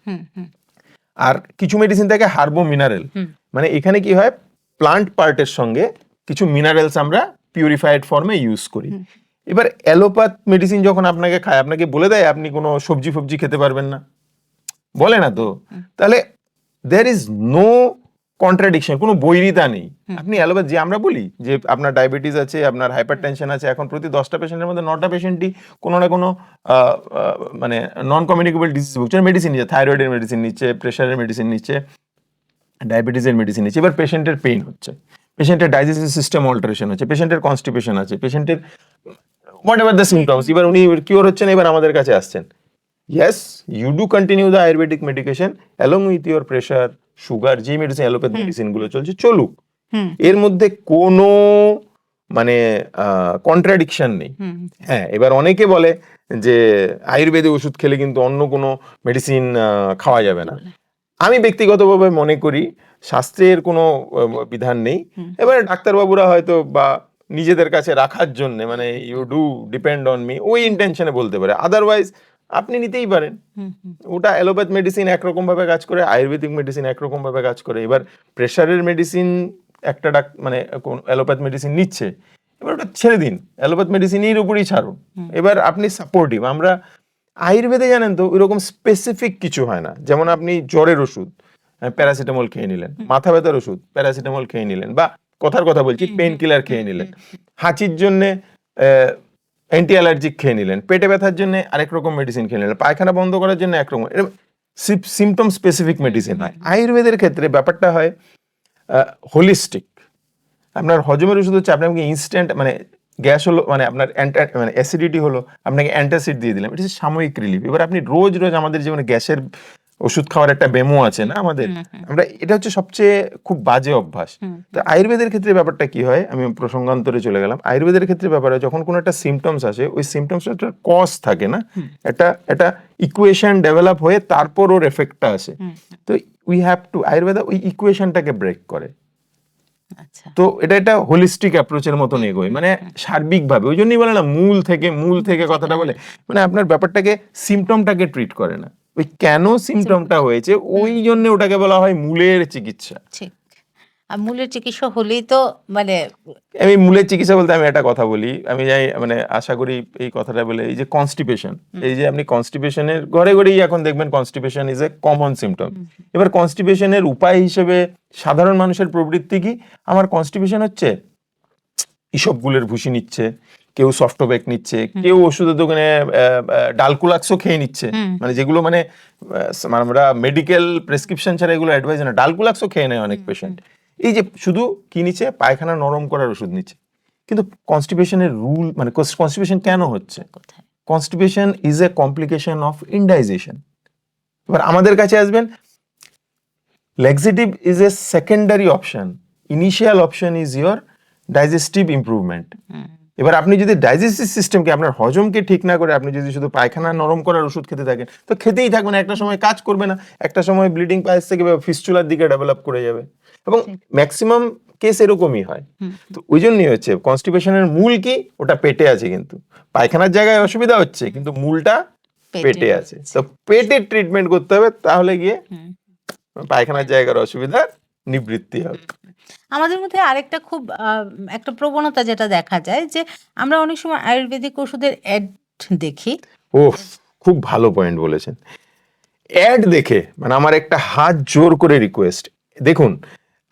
আর কিছু মেডিসিন থাকে হার্বো মিনারেল, মানে এখানে কি হয়, প্লান্ট পার্টের সঙ্গে কিছু মিনারেলস আমরা পিউরিফাইড ফর্মে ইউজ করি। এবার অ্যালোপ্যাথ মেডিসিন যখন আপনাকে খায়, আপনাকে বলে দেয় আপনি কোনো সবজি খেতে পারবেন না, বলে না তো, তাহলে দেয়ার ইজ নো কন্ট্রাডিকশন, কোনো বৈরিতা নেই। আপনি অ্যালোপ্যাথ, যে আমরা বলি যে আপনার ডায়াবেটিস আছে, আপনার হাইপারটেনশন আছে, এখন প্রতি 10টা পেশেন্টের মধ্যে 9টা পেশেন্টই কোনো না কোনো মানে নন কমিউনিকেবল ডিজিজ ভুগছে, মেডিসিন নিচ্ছে, থাইরয়েডের মেডিসিন নিচ্ছে, প্রেশারের মেডিসিন নিচ্ছে, ডায়াবেটিসের মেডিসিন নিচ্ছে, এবার পেশেন্টের পেইন হচ্ছে, পেশেন্টের ডাইজেস্টিভ সিস্টেম অল্টারেশন হচ্ছে, পেশেন্টের কনস্টিপেশন আছে, পেশেন্টের হোয়াট এভার দ্য সিমটমস, এবার উনি কিওর হচ্ছেন, এবার আমাদের কাছে আসছেন। Yes, you do continue the Ayurvedic medication along with your pressure, sugar, যে মেডিসিন অ্যালোপ্যাথ মেডিসিন গুলো চলছে চলুক, এর মধ্যে কোনো মানে কন্ট্রাডিকশন নেই। হ্যাঁ, এবার অনেকে বলে যে আয়ুর্বেদিক ওষুধ খেলে কিন্তু অন্য কোনো মেডিসিন খাওয়া যাবে না। আমি ব্যক্তিগতভাবে মনে করি শাস্ত্রের কোনো বিধান নেই। এবার ডাক্তারবাবুরা হয়তো বা নিজেদের কাছে রাখার জন্য, মানে you do depend on me, ওই ইন্টেনশনে বলতে পারে, আদারওয়াইজ আপনি নিতেই পারেন। ওটা অ্যালোপ্যাথ মেডিসিন একরকম ভাবে কাজ করে, আয়ুর্বেদিক মেডিসিন একরকম ভাবে কাজ করে। এবার প্রেশারের মেডিসিন একটা মানে অ্যালোপ্যাথ মেডিসিন নিচ্ছে, এবার ওটা ছেড়ে দিন, অ্যালোপ্যাথ মেডিসিনের উপরই ছাড়ুন। এবার আপনি সাপোর্টিভ। আমরা আয়ুর্বেদে জানেন তো ওইরকম স্পেসিফিক কিছু হয় না, যেমন আপনি জ্বরের ওষুধ প্যারাসিটামল খেয়ে নিলেন, মাথা ব্যথার ওষুধ প্যারাসিটামল খেয়ে নিলেন, বা কথার কথা বলছি পেন কিলার খেয়ে নিলেন, হাঁচির জন্যে অ্যান্টি অ্যালার্জিক খেয়ে নিলেন, পেটে ব্যথার জন্য আরেক রকম মেডিসিন খেয়ে নিলেন, পায়খানা বন্ধ করার জন্য একরকম, সিমটম স্পেসিফিক মেডিসিন হয়। আয়ুর্বেদের ক্ষেত্রে ব্যাপারটা হয় হোলিস্টিক। আপনার হজমের ওষুধ হচ্ছে আপনাকে ইনস্ট্যান্ট, মানে গ্যাস হলো, মানে আপনার মানে অ্যাসিডিটি হলো, আপনাকে অ্যান্টাসিড দিয়ে দিলাম, এটা হচ্ছে সাময়িক রিলিফ। এবার আপনি রোজ রোজ আমাদের জীবনে গ্যাসের ওষুধ খাওয়ার একটা মেমো আছে না আমাদের, আমরা এটা হচ্ছে সবচেয়ে খুব বাজে অভ্যাস। তো আয়ুর্বেদের ক্ষেত্রে ব্যাপারটা কি হয়, আমি প্রসঙ্গান্তরে চলে গেলাম, আয়ুর্বেদের ক্ষেত্রে ব্যাপার হয় যখন কোনো একটা সিমটমস আসে, ওই সিমটমসটা একটা কজ থাকে না, একটা ইকুয়েশন ডেভেলপ হয়ে তারপর ওর এফেক্টটা আসে। তো উই হ্যাভ টু, আয়ুর্বেদা ওই ইকুয়েশনটাকে ব্রেক করে। আচ্ছা, তো এটা হোলিস্টিক অ্যাপ্রোচের মতন এগোয়, মানে সার্বিকভাবে। ওই জন্যই বলে না মূল থেকে কথাটা বলে, মানে আপনার ব্যাপারটাকে সিমটমটাকে ট্রিট করে না, ওই কেন সিমটমটা হয়েছে ওই জন্য ওটাকে বলা হয় মূলের চিকিৎসা। ঠিক। আর মূলের চিকিৎসা হলেই তো মানে আমি মূলের চিকিৎসা বলতে আমি একটা কথা বলি, আমি যাই মানে আশা করি এই কথাটা বলে, এই যে কনস্টিপেশন, এই যে আপনি কনস্টিপেশনের ঘরে ঘরেই এখন দেখবেন constipation is a common symptom. এবার কনস্টিপেশনের উপায় হিসেবে সাধারণ মানুষের প্রবৃত্তি কি, আমার কনস্টিপেশন হচ্ছে, ইসবগুলের ভুসি নিচ্ছে, কেউ সফটব্যাক নিচ্ছে, কেউ ওষুধের দোকানে ডালকুলাক্সও খেয়ে নিচ্ছে, মানে যেগুলো মানে আমরা মেডিকেল প্রেসক্রিপশন ছাড়া এগুলো অ্যাডভাইস না, ডালকুলাক্সও খেয়ে নেয় অনেক পেশেন্ট। এই যে শুধু কি নিচ্ছে, পায়খানা নরম করার ওষুধ নিচ্ছে। কিন্তু কনস্টিপেশনের রুল, মানে কনস্টিপেশন কেন হচ্ছে, কোথায়? Constipation is a complication of indigestion. এবার আমাদের কাছে আসবেন, laxative is a secondary option, initial option is your digestive improvement. এবার আপনি যদি ডাইজেস্টিভ সিস্টেমকে, আপনার হজমকে ঠিক না করে আপনি যদি শুধু পায়খানা নরম করার ওষুধ খেতে থাকেন, তো খেতেই থাকবেন, একটা সময় কাজ করবে না, একটা সময় ব্লিডিং পাইলস থেকে ফিস্চুলার দিকে ডেভেলপ করে যাবে, এবং ম্যাক্সিমাম কেস এরকমই হয়। তো ওই জন্যই হচ্ছে কনস্টিপেশনের মূল কি, ওটা পেটে আছে, কিন্তু পায়খানার জায়গায় অসুবিধা হচ্ছে, কিন্তু মূলটা পেটে আছে। তো পেটের ট্রিটমেন্ট করতে হবে, তাহলে গিয়ে পায়খানার জায়গার অসুবিধার নিবৃত্তি হবে। আমাদের মধ্যে আরেকটা খুব একটা প্রবণতা যেটা দেখা যায়, যে আমরা অনেক সময় আয়ুর্বেদিক ওষুধের অ্যাড দেখি। ও, খুব ভালো পয়েন্ট বলেছেন। অ্যাড দেখে মানে আমার একটা হাত জোর করে রিকোয়েস্ট, দেখুন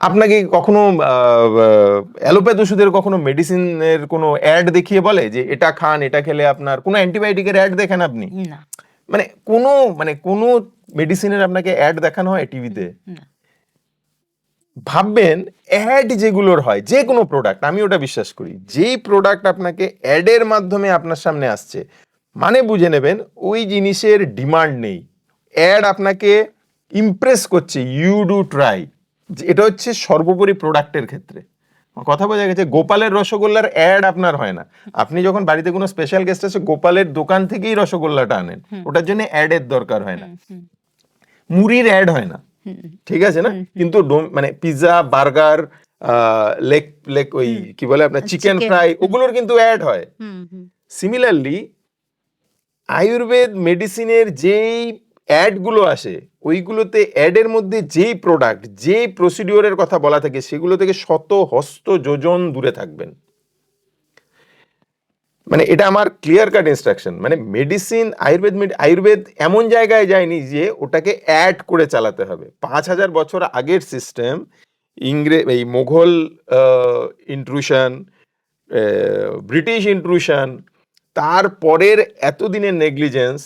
আপনাকে কখনো অ্যালোপ্যাথ ওষুধের কখনো মেডিসিনের কোনো অ্যাড দেখিয়ে বলে যে এটা খান, এটা খেলে আপনার, কোনো অ্যান্টিবায়োটিকের অ্যাড দেখেন আপনি? না, মানে কোনো মেডিসিনের আপনাকে অ্যাড দেখানো হয় টিভিতে? না। ভাববেন অ্যাড যেগুলোর হয়, যে কোনো প্রোডাক্ট, আমি ওটা বিশ্বাস করি, যেই প্রোডাক্ট আপনাকে অ্যাডের মাধ্যমে আপনার সামনে আসছে, মানে বুঝে নেবেন ওই জিনিসের ডিমান্ড নেই। অ্যাড আপনাকে ইমপ্রেস করছে, ইউ ডু ট্রাই। এটা হচ্ছে সর্বোপরি প্রোডাক্টের ক্ষেত্রে কথা বোঝা গেছে। গোপালের রসগোল্লার অ্যাড আপনার হয় না, আপনি যখন বাড়িতে কোনো স্পেশাল গেস্ট আসে গোপালের দোকান থেকেই রসগোল্লাটা আনেন, ওটার জন্য অ্যাডের দরকার হয় না। মুড়ির অ্যাড হয় না, ঠিক আছে না, কিন্তু মানে পিৎজা, বার্গার, লেগ ওই কি বলে আপনার চিকেন ফ্রাই, ওগুলোর কিন্তু অ্যাড হয়। সিমিলারলি আয়ুর্বেদ মেডিসিনের যেই অ্যাডগুলো আসে, ওইগুলোতে অ্যাডের মধ্যে যেই প্রোডাক্ট, যেই প্রসিডিওরের কথা বলা থাকে, সেগুলো থেকে শত হস্ত যোজন দূরে থাকবেন। মানে এটা আমার ক্লিয়ার কাট ইনস্ট্রাকশন। মানে মেডিসিন, আয়ুর্বেদ এমন জায়গায় যায়নি যে ওটাকে অ্যাড করে চালাতে হবে। 5000 বছর আগের সিস্টেম, এই মোঘল ইন্ট্রুশন, ব্রিটিশ ইন্ট্রুশন, তারপরের এতদিনের নেগলিজেন্স,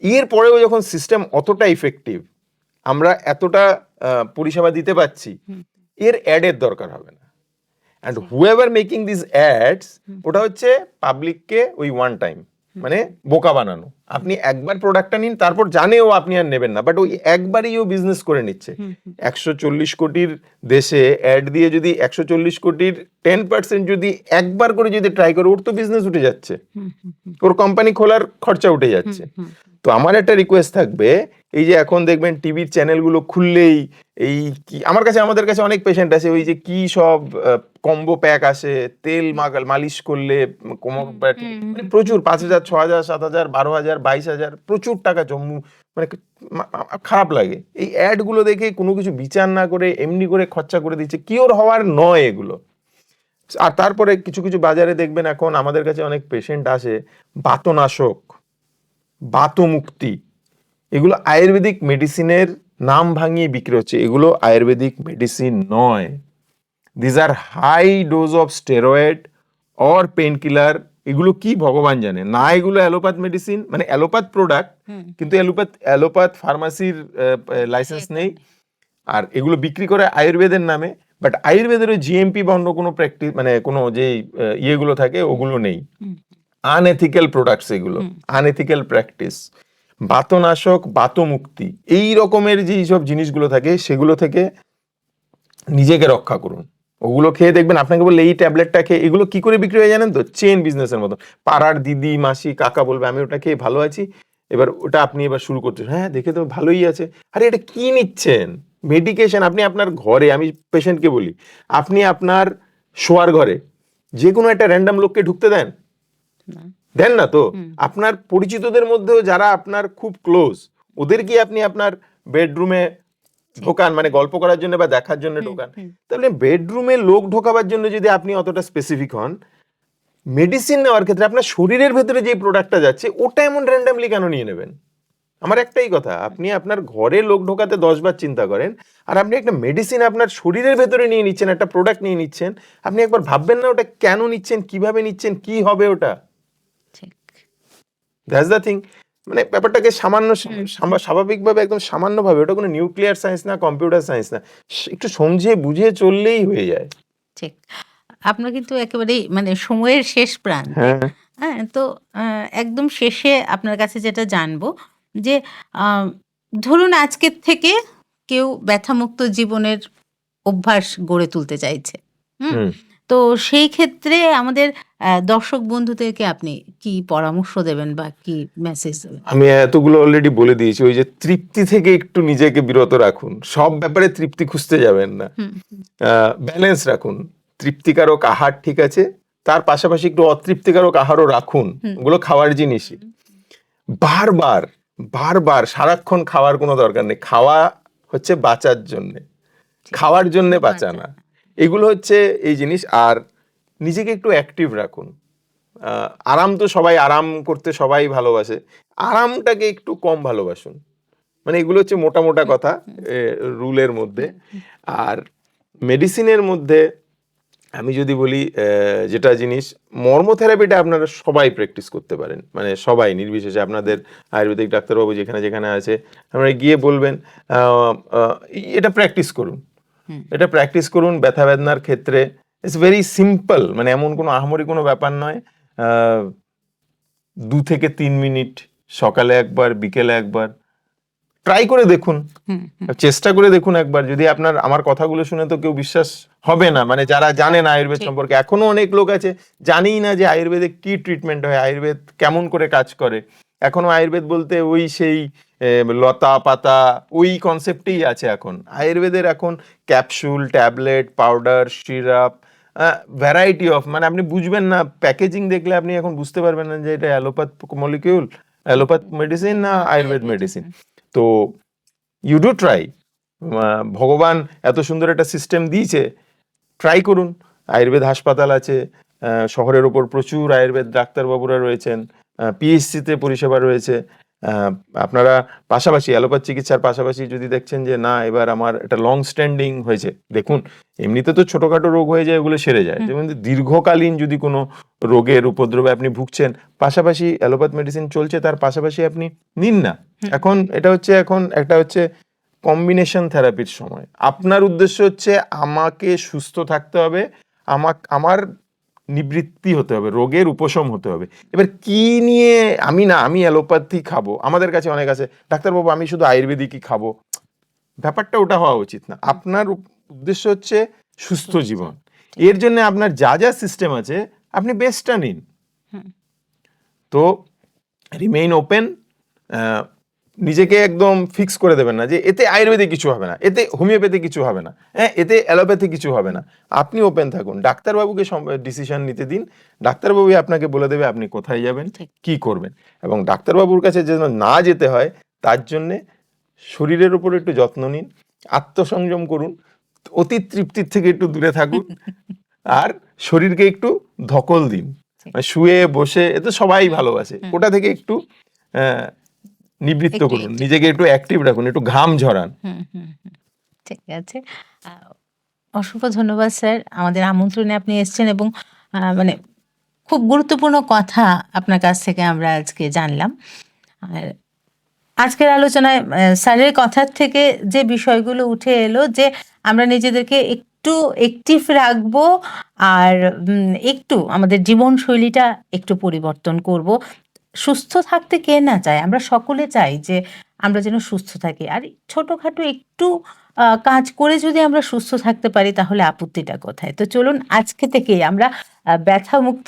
এর পরেও যখন সিস্টেম অতটা ইফেক্টিভ, আমরা এতটা পরিষেবা দিতে পাচ্ছি, এর অ্যাডের দরকার হবে না। And whoever making this ads, ওটা হচ্ছে পাবলিককে ওই ওয়ান টাইম মানে বোকা বানানো। আপনি একবার প্রোডাক্টটা নিন, তারপর জানেও আপনি আর নেবেন না, বাট ওই একবারই ও বিজনেস করে নিচ্ছে। 140 কোটির দেশে অ্যাড দিয়ে যদি 140 কোটির 10% যদি একবার করে যদি ট্রাই করে, ওর তো বিজনেস উঠে যাচ্ছে, ওর কোম্পানি খোলার খরচা উঠে যাচ্ছে। তো আমার একটা রিকোয়েস্ট থাকবে, এই যে এখন দেখবেন টিভির চ্যানেলগুলো খুললেই এই কি, আমাদের কাছে অনেক পেশেন্ট আছে, ওই যে কি সব কম্বো প্যাক আসে, তেল মালিশ করলে কোমর, মানে প্রচুর 5000, 6000, 7000, 12000, 22000, প্রচুর টাকা জম্মু, মানে খারাপ লাগে এই অ্যাড গুলো দেখে। কোনো কিছু বিচার না করে এমনি করে খরচা করে দিচ্ছে, কিওর হওয়ার নয় এগুলো। আর তারপরে কিছু কিছু বাজারে দেখবেন এখন আমাদের কাছে অনেক পেশেন্ট আসে, বাতনাশক, বাতমুক্তি, এগুলো আয়ুর্বেদিক মেডিসিনের নাম ভাঙিয়ে বিক্রি হচ্ছে। এগুলো আয়ুর্বেদিক মেডিসিন নয়। This are high dose of steroid or pain killer. এগুলো কি ভগবান জানে না, এগুলো অ্যালোপ্যাথ মেডিসিন, মানে অ্যালোপ্যাথ প্রোডাক্ট, কিন্তু অ্যালোপ্যাথ ফার্মাসির লাইসেন্স নেই, আর এগুলো বিক্রি করে আয়ুর্বেদের নামে। বাট আয়ুর্বেদের ওই জিএমপি বা অন্য কোনো প্র্যাকটিস, মানে কোনো যে ইয়েগুলো থাকে ওগুলো নেই। আনএথিক্যাল প্রোডাক্টস, এগুলো আনএথিক্যাল প্র্যাকটিস। বাতনাশক, বাতমুক্তি, এই রকমের যে সব জিনিসগুলো থাকে সেগুলো থেকে নিজেকে রক্ষা করুন। ওগুলো খেয়ে দেখবেন আপনাকে বললে এই ট্যাবলেটটা খেয়ে, এগুলো কি করে বিক্রি হয়ে জানেন তো, চেন বিজনেসের মতো। পাড়ার দিদি, মাসি, কাকা বলবে আমি ওটা খেয়ে ভালো আছি, এবার ওটা আপনি এবার শুরু করতে, হ্যাঁ দেখে তো ভালোই আছে। আরে এটা কি নিচ্ছেন? মেডিকেশন। আপনি আপনার ঘরে, আমি পেশেন্টকে বলি, আপনি আপনার শোয়ার ঘরে যে কোনো একটা র্যান্ডম লোককে ঢুকতে দেন? দেন না তো। আপনার পরিচিতদের মধ্যেও যারা আপনার খুব ক্লোজ, ওদের কি আপনি আপনার বেডরুমে ঢোকান, মানে গল্প করার জন্য বা দেখার জন্য ঢোকান? তাহলে বেডরুমে লোক ঢোকাবার জন্য যদি আপনি অতটা স্পেসিফিক হন, মেডিসিন নেওয়ার ক্ষেত্রে আপনার শরীরের ভেতরে যে প্রোডাক্টটা যাচ্ছে ওটা এমন র্যান্ডামলি কেন নিয়ে নেবেন? আমার একটাই কথা, আপনি আপনার ঘরে লোক ঢোকাতে 10 বার চিন্তা করেন, আর আপনি একটা মেডিসিন আপনার শরীরের ভেতরে নিয়ে নিচ্ছেন, একটা প্রোডাক্ট নিয়ে নিচ্ছেন, আপনি একবার ভাববেন না ওটা কেন নিচ্ছেন, কিভাবে নিচ্ছেন, কি হবে ওটা? That's the thing. মানে ব্যাপারটাকে সামান্য স্বাভাবিকভাবে, একদম সামান্যভাবে, ওটা কোনো নিউক্লিয়ার সায়েন্স না, কম্পিউটার সায়েন্স না, একটু সমঝে বুঝে চললেই হয়ে যায়। ঠিক। আপনার কিন্তু একেবারেই মানে সময়ের শেষ প্রান্তে। হ্যাঁ, হ্যাঁ? তো একদম শেষে আপনার কাছে যেটা জানবো যে আ ধরুন আজকের থেকে কেউ ব্যথামুক্ত জীবনের অভ্যাস গড়ে তুলতে চাইছে। হুম? হুম। তো সেই ক্ষেত্রে আমাদের দর্শক বন্ধুদেরকে আপনি কি পরামর্শ দেবেন বা কি মেসেজ দেবেন? আমি এতগুলো অলরেডি বলে দিয়েছি। ওই যে তৃপ্তি থেকে একটু নিজেকে বিরত রাখুন। সব ব্যাপারে তৃপ্তি খুঁজতে যাবেন না। ব্যালেন্স রাখুন। তৃপ্তিকারক আহার ঠিক আছে, তার পাশাপাশি একটু অতৃপ্তিকারক আহারও রাখুন। ওগুলো খাওয়ার জিনিসই। বারবার বারবার সারাক্ষণ খাওয়ার কোনো দরকার নেই। খাওয়া হচ্ছে বাঁচার জন্যে, খাওয়ার জন্যে বাঁচা না। এগুলো হচ্ছে এই জিনিস। আর নিজেকে একটু অ্যাক্টিভ রাখুন। আরাম তো সবাই, আরাম করতে সবাই ভালোবাসে, আরামটাকে একটু কম ভালোবাসুন। মানে এগুলো হচ্ছে মোটা মোটা কথা রুলের মধ্যে। আর মেডিসিনের মধ্যে আমি যদি বলি, যেটা জিনিস, মর্মোথেরাপিটা আপনারা সবাই প্র্যাকটিস করতে পারেন, মানে সবাই নির্বিশেষে। আপনাদের আয়ুর্বেদিক ডাক্তারবাবু যেখানে যেখানে আছে, আপনারা গিয়ে বলবেন এটা প্র্যাকটিস করুন, এটা প্র্যাকটিস করুন ব্যথা বেদনার ক্ষেত্রে। ইটস ভেরি সিম্পল, মানে এমন কোনো আহামরি কোনো ব্যাপার নয়। 2 থেকে 3 মিনিট সকালে একবার, বিকেলে একবার ট্রাই করে দেখুন, চেষ্টা করে দেখুন একবার। যদি আপনার, আমার কথাগুলো শুনে তো কেউ বিশ্বাস হবে না, মানে যারা জানেন আয়ুর্বেদ সম্পর্কে, এখনো অনেক লোক আছে জানেই না যে আয়ুর্বেদে কি ট্রিটমেন্ট হয়, আয়ুর্বেদ কেমন করে কাজ করে। এখনো আয়ুর্বেদ বলতে ওই সেই লতা পাতা ওই কনসেপ্টেই আছে এখন। আয়ুর্বেদের এখন capsule, tablet, powder, syrup, variety of, মানে আপনি বুঝবেন না, প্যাকেজিং দেখলে আপনি এখন বুঝতে পারবেন না যে এটা অ্যালোপ্যাথ মলিকিউল, অ্যালোপ্যাথ মেডিসিন না আয়ুর্বেদ মেডিসিন। তো ইউ ডু ট্রাই। ভগবান এত সুন্দর একটা সিস্টেম দিয়েছে, ট্রাই করুন। আয়ুর্বেদ হাসপাতাল আছে, শহরের ওপর প্রচুর আয়ুর্বেদ ডাক্তারবাবুরা রয়েছেন, পিএইচসিতে পরিষেবা রয়েছে। আপনারা পাশাপাশি অ্যালোপ্যাথ চিকিৎসার পাশাপাশি যদি দেখছেন যে না এবার আমার এটা লং স্ট্যান্ডিং হয়েছে, দেখুন এমনিতে তো ছোটখাটো রোগ হয়ে যায়, ওগুলো সেরে যায়, যেমন দীর্ঘকালীন যদি কোনো রোগের উপদ্রবে আপনি ভুগছেন, পাশাপাশি অ্যালোপ্যাথ মেডিসিন চলছে, তার পাশাপাশি আপনি নিন না। এখন এটা হচ্ছে, এখন একটা হচ্ছে কম্বিনেশন থেরাপির সময়। আপনার উদ্দেশ্য হচ্ছে আমাকে সুস্থ থাকতে হবে, আমার নিবৃত্তি হতে হবে, রোগের উপশম হতে হবে। এবার কি নিয়ে, আমি অ্যালোপ্যাথি খাবো, আমাদের কাছে অনেক আছে, ডাক্তারবাবু আমি শুধু আয়ুর্বেদিকই খাবো, ব্যাপারটা ওটা হওয়া উচিত না। আপনার উদ্দেশ্য হচ্ছে সুস্থ জীবন, এর জন্য আপনার যা যা সিস্টেম আছে আপনি বেস্টটা নিন। তো রিমেইন ওপেন। নিজেকে একদম ফিক্স করে দেবেন না যে এতে আয়ুর্বেদিক কিছু হবে না, এতে হোমিওপ্যাথি কিছু হবে না, হ্যাঁ এতে অ্যালোপ্যাথি কিছু হবে না। আপনি ওপেন থাকুন, ডাক্তারবাবুকে ডিসিশন নিতে দিন। ডাক্তারবাবু আপনাকে বলে দেবে আপনি কোথায় যাবেন, কি করবেন। এবং ডাক্তারবাবুর কাছে যেন না যেতে হয় তার জন্যে শরীরের উপর একটু যত্ন নিন, আত্মসংযম করুন, অতি তৃপ্তির থেকে একটু দূরে থাকুন, আর শরীরকে একটু ধকল দিন। মানে শুয়ে বসে এতে সবাই ভালোবাসে, ওটা থেকে একটু নিবৃত্ত করুন, নিজেকে একটু অ্যাক্টিভ রাখুন, একটু ঘাম ঝরান। ঠিক আছে। অসংখ্য ধন্যবাদ স্যার, আমাদের আমন্ত্রণে আপনি এসেছেন এবং মানে খুব গুরুত্বপূর্ণ কথা আপনার কাছ থেকে আমরা আজকে জানলাম। আর আজকের আলোচনায় স্যারের কথার থেকে যে বিষয়গুলো উঠে এলো যে আমরা নিজেদেরকে একটু অ্যাক্টিভ রাখবো, আর একটু আমাদের জীবনশৈলীটা একটু পরিবর্তন করব, সুস্থ থাকতে কে না চায়? আমরা সকলে চাই যে আমরা যেন সুস্থ থাকি। আর এই ছোটখাটো একটু কাজ করে যদি আমরা সুস্থ থাকতে পারি তাহলে আপত্তিটা কোথায়? তো চলুন আজকে থেকেই আমরা ব্যথামুক্ত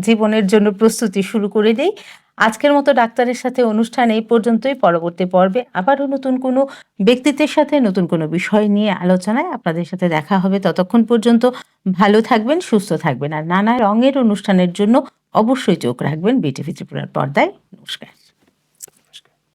জীবনের জন্য প্রস্তুতি শুরু করে দেই। আজকের মতো ডাক্তারের সাথে অনুষ্ঠান এই পর্যন্তই। পরবর্তী পর্বে আবারও নতুন কোনো ব্যক্তিত্বের সাথে নতুন কোনো বিষয় নিয়ে আলোচনায় আপনাদের সাথে দেখা হবে। ততক্ষণ পর্যন্ত ভালো থাকবেন, সুস্থ থাকবেন। আর নানা রঙের অনুষ্ঠানের জন্য অবশ্যই চোখ রাখবেন বিটিভি ত্রিপুরার পর্দায়। নমস্কার।